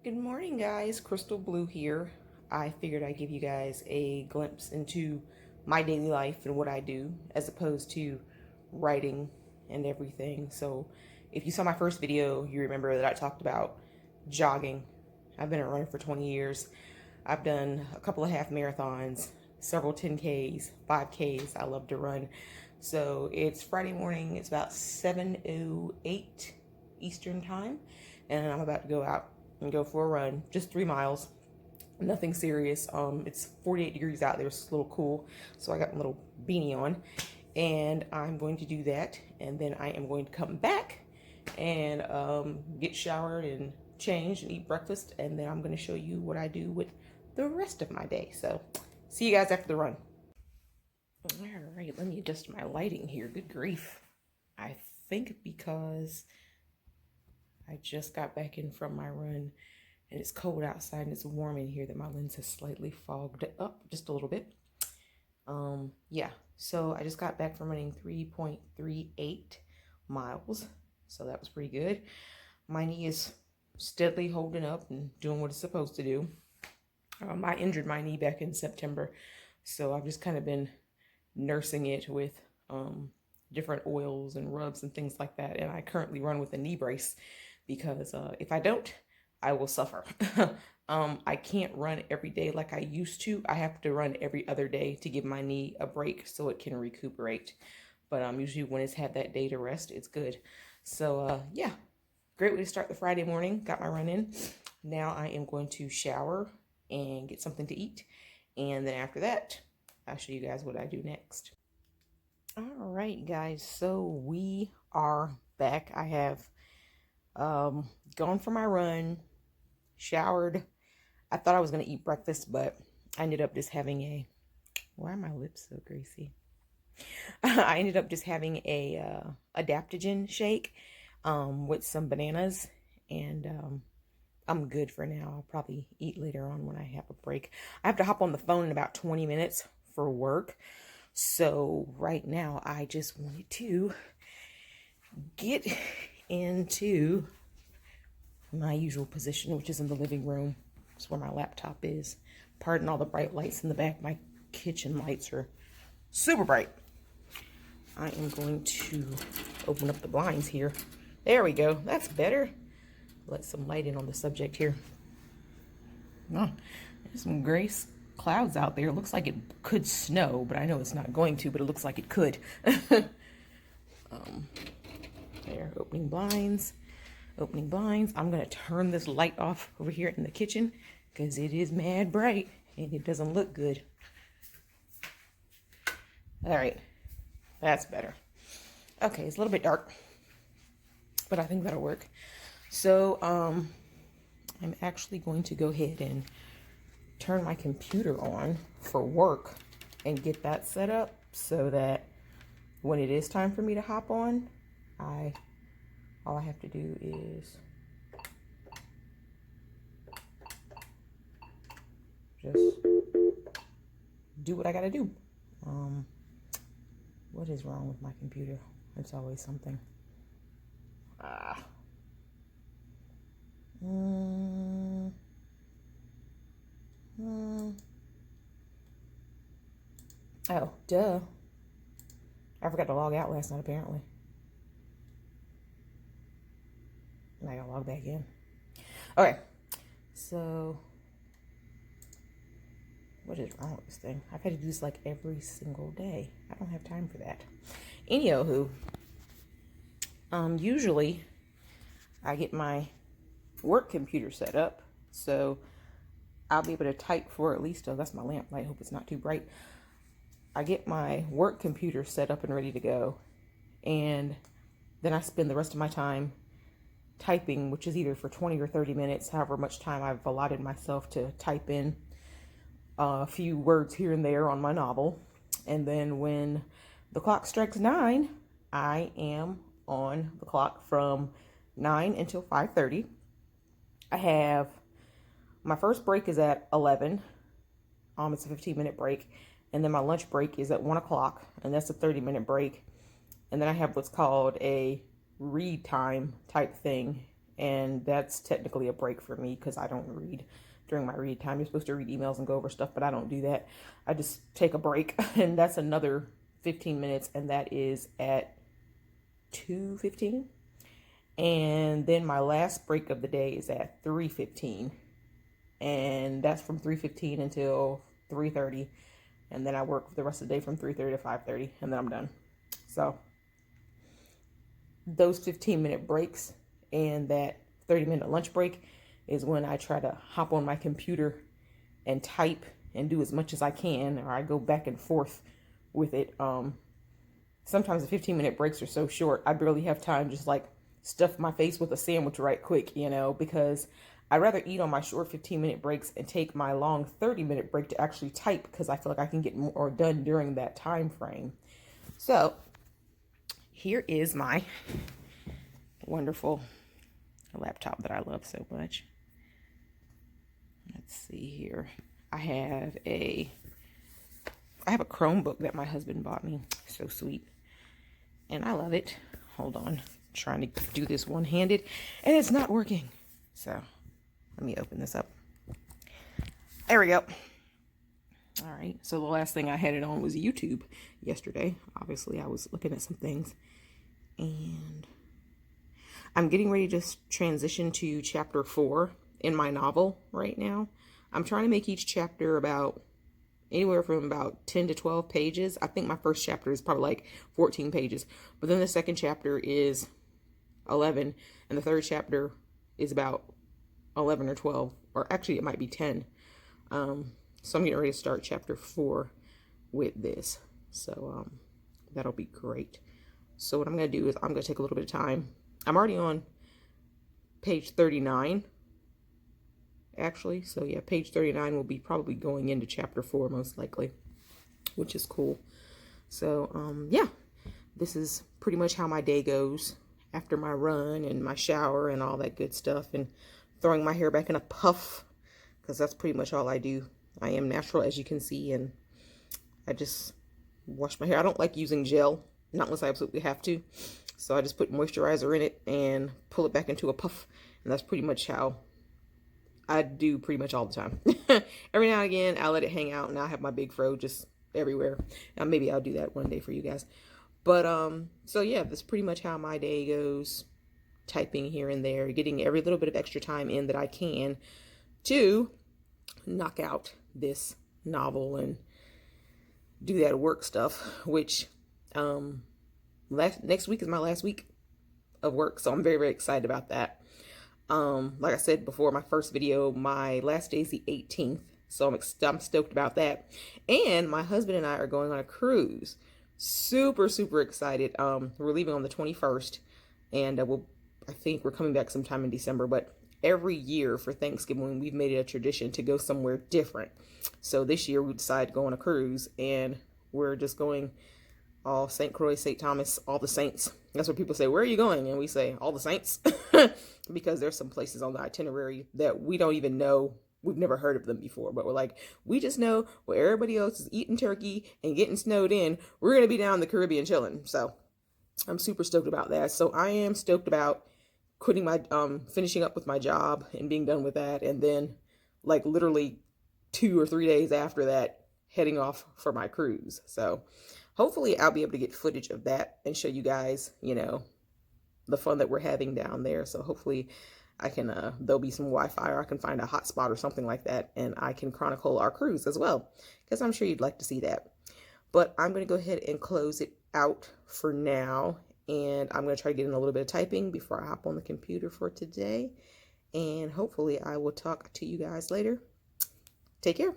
Good morning, guys. Crystal Blue here. I figured I'd give you guys a glimpse into my daily life and what I do as opposed to writing and everything. So if you saw my first video, you remember that I talked about jogging. I've been a runner for 20 years. I've done a couple of half marathons, several 10Ks, 5Ks. I love to run. So it's Friday morning. It's about 7:08 Eastern time, and I'm about to go out and go for a run, just 3 miles, nothing serious. It's 48 degrees out there, it's a little cool, so I got my little beanie on, and I'm going to do that, and then I am going to come back and get showered and changed and eat breakfast, and then I'm going to show you what I do with the rest of my day. So see you guys after the run. All right, let me adjust my lighting here. Good grief. I think because I just got back in from my run and it's cold outside and it's warm in here that my lens has slightly fogged up just a little bit. Yeah, so I just got back from running 3.38 miles, so that was pretty good. My knee is steadily holding up and doing what it's supposed to do. I injured my knee back in September, so I've just kind of been nursing it with different oils and rubs and things like that, and I currently run with a knee brace because if I don't, I will suffer. I can't run every day like I used to. I have to run every other day to give my knee a break so it can recuperate. But usually when it's had that day to rest, it's good. So yeah, great way to start the Friday morning. Got my run in. Now I am going to shower and get something to eat. And then after that, I'll show you guys what I do next. All right, guys, so we are back. I have gone for my run, showered. I thought I was going to eat breakfast, but I ended up just having a, why are my lips so greasy? I ended up just having a adaptogen shake with some bananas, and I'm good for now. I'll probably eat later on when I have a break. I have to hop on the phone in about 20 minutes for work. So right now I just wanted to get into my usual position, which is in the living room. It's where my laptop is. Pardon all the bright lights in the back. My kitchen lights are super bright. I am going to open up the blinds here. There we go. That's better. Let some light in on the subject here. Oh, there's some gray clouds out there. It looks like it could snow, but I know it's not going to, but it looks like it could. There, opening blinds. Opening blinds. I'm going to turn this light off over here in the kitchen because it is mad bright and it doesn't look good. All right, that's better. Okay, it's a little bit dark, but I think that'll work. So I'm actually going to go ahead and turn my computer on for work and get that set up so that when it is time for me to hop on, all I have to do is just do what I gotta do. What is wrong with my computer? It's always something. Oh, duh. I forgot to log out last night, apparently. And I gotta log back in. Okay, so what is wrong with this thing? I've had to do this like every single day. I don't have time for that. Anywho, usually I get my work computer set up, so I'll be able to type for at least, oh, that's my lamp light. I hope it's not too bright. I get my work computer set up and ready to go, and then I spend the rest of my time typing, which is either for 20 or 30 minutes, however much time I've allotted myself to type in a few words here and there on my novel. And then when the clock strikes 9, I am on the clock from 9 until 5:30. I have my first break is at 11. It's a 15-minute break. And then my lunch break is at 1 o'clock, and that's a 30-minute break. And then I have what's called a read time type thing and that's technically a break for me because I don't read during my read time. You're supposed to read emails and go over stuff, but I don't do that. I just take a break, and that's another 15 minutes, and that is at 2:15. And then my last break of the day is at 3:15, and that's from 3:15 until 3:30, and then I work the rest of the day from 3:30 to 5:30, and then I'm done. So those 15-minute breaks and that 30-minute lunch break is when I try to hop on my computer and type and do as much as I can, or I go back and forth with it. Sometimes the 15-minute breaks are so short, I barely have time just like stuff my face with a sandwich right quick, you know, because I'd rather eat on my short 15-minute breaks and take my long 30-minute break to actually type, because I feel like I can get more done during that time frame. So here is my wonderful laptop that I love so much. Let's see here. I have a Chromebook that my husband bought me. So sweet. And I love it. Hold on. I'm trying to do this one-handed and it's not working. So let me open this up. There we go. All right. So the last thing I had it on was YouTube yesterday. Obviously, I was looking at some things. And I'm getting ready to transition to chapter 4 in my novel right now. I'm trying to make each chapter about anywhere from about 10 to 12 pages. I think my first chapter is probably like 14 pages. But then the second chapter is 11. And the third chapter is about 11 or 12. Or actually, it might be 10. So I'm getting ready to start chapter 4 with this. So that'll be great. So what I'm going to do is I'm going to take a little bit of time. I'm already on page 39. Actually, so yeah, page 39 will be probably going into chapter 4 most likely, which is cool. So yeah, this is pretty much how my day goes after my run and my shower and all that good stuff, and throwing my hair back in a puff, because that's pretty much all I do. I am natural, as you can see, and I just wash my hair. I don't like using gel, not unless I absolutely have to. So I just put moisturizer in it and pull it back into a puff, and that's pretty much how I do pretty much all the time. Every now and again, I'll let it hang out, and I'll have my big fro just everywhere. Now, maybe I'll do that one day for you guys. But, so yeah, that's pretty much how my day goes. Typing here and there, getting every little bit of extra time in that I can to knock out this novel and do that work stuff, which, next week is my last week of work. So I'm very, very excited about that. Like I said before, my first video, my last day is the 18th. So I'm stoked about that. And my husband and I are going on a cruise. Super, super excited. We're leaving on the 21st, and I think we're coming back sometime in December, but every year for Thanksgiving, we've made it a tradition to go somewhere different. So this year we decided to go on a cruise, and we're just going all St. Croix, St. Thomas, all the saints. That's what people say, where are you going? And we say, all the saints, because there's some places on the itinerary that we don't even know. We've never heard of them before, but we're like, we just know where everybody else is eating turkey and getting snowed in, we're going to be down in the Caribbean chilling. So I'm super stoked about that. So I am stoked about quitting my, finishing up with my job and being done with that. And then like literally 2 or 3 days after that, heading off for my cruise. So hopefully I'll be able to get footage of that and show you guys, you know, the fun that we're having down there. So hopefully I can, there'll be some Wi-Fi, or I can find a hotspot or something like that, and I can chronicle our cruise as well, because I'm sure you'd like to see that. But I'm going to go ahead and close it out for now, and I'm going to try to get in a little bit of typing before I hop on the computer for today, and hopefully I will talk to you guys later. Take care.